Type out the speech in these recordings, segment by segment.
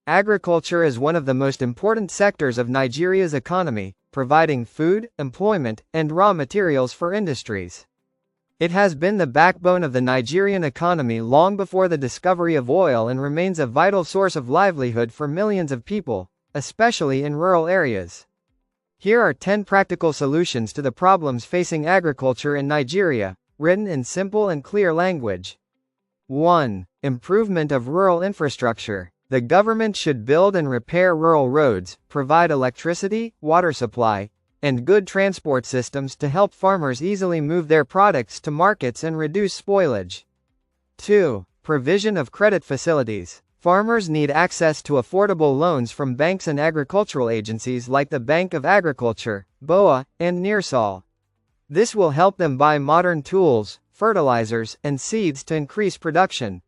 Agriculture is one of the most important sectors of Nigeria's economy, providing food, employment, and raw materials for industries. It has been the backbone of the Nigerian economy long before the discovery of oil and remains a vital source of livelihood for millions of people, especially in rural areas. Here are 10 practical solutions to the problems facing agriculture in Nigeria, written in simple and clear language. 1. Improvement of rural infrastructure. The government should build and repair rural roads, provide electricity, water supply, and good transport systems to help farmers easily move their products to markets and reduce spoilage. 2. Provision of credit facilities. Farmers need access to affordable loans from banks and agricultural agencies like the Bank of Agriculture, BOA, and NIRSAL. This will help them buy modern tools, fertilizers, and seeds to increase production.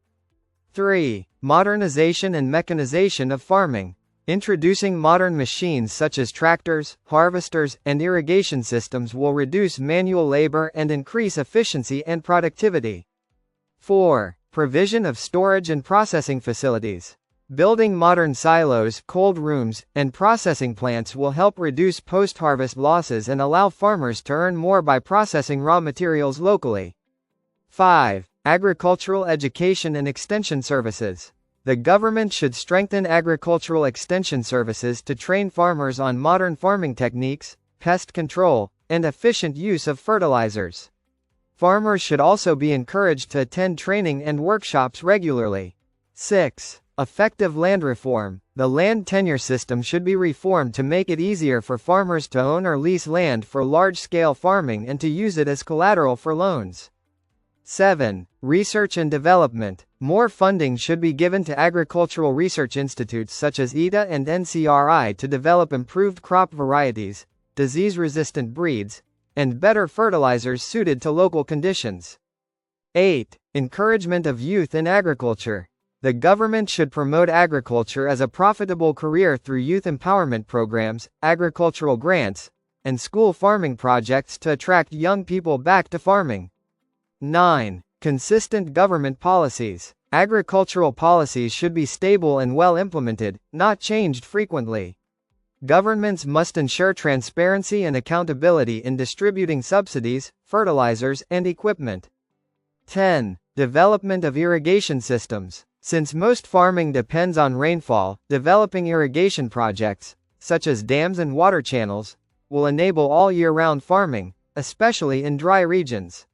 3. Modernization and mechanization of farming. Introducing modern machines such as tractors, harvesters, and irrigation systems will reduce manual labor and increase efficiency and productivity. 4. Provision of storage and processing facilities. Building modern silos, cold rooms, and processing plants will help reduce post-harvest losses and allow farmers to earn more by processing raw materials locally. 5. Agricultural education and extension services. The government should strengthen agricultural extension services to train farmers on modern farming techniques, pest control, and efficient use of fertilizers. Farmers should also be encouraged to attend training and workshops regularly. 6. Effective land reform. The land tenure system should be reformed to make it easier for farmers to own or lease land for large-scale farming and to use it as collateral for loans. 7. Research and development. More funding should be given to agricultural research institutes such as IDA and NCRI to develop improved crop varieties, disease-resistant breeds, and better fertilizers suited to local conditions. 8. Encouragement of youth in agriculture. The government should promote agriculture as a profitable career through youth empowerment programs, agricultural grants, and school farming projects to attract young people back to farming. 9. Consistent government policies. Agricultural policies should be stable and well implemented, not changed frequently. Governments must ensure transparency and accountability in distributing subsidies, fertilizers, and equipment. 10. Development of irrigation systems. Since most farming depends on rainfall, developing irrigation projects, such as dams and water channels, will enable all year-round farming, especially in dry regions.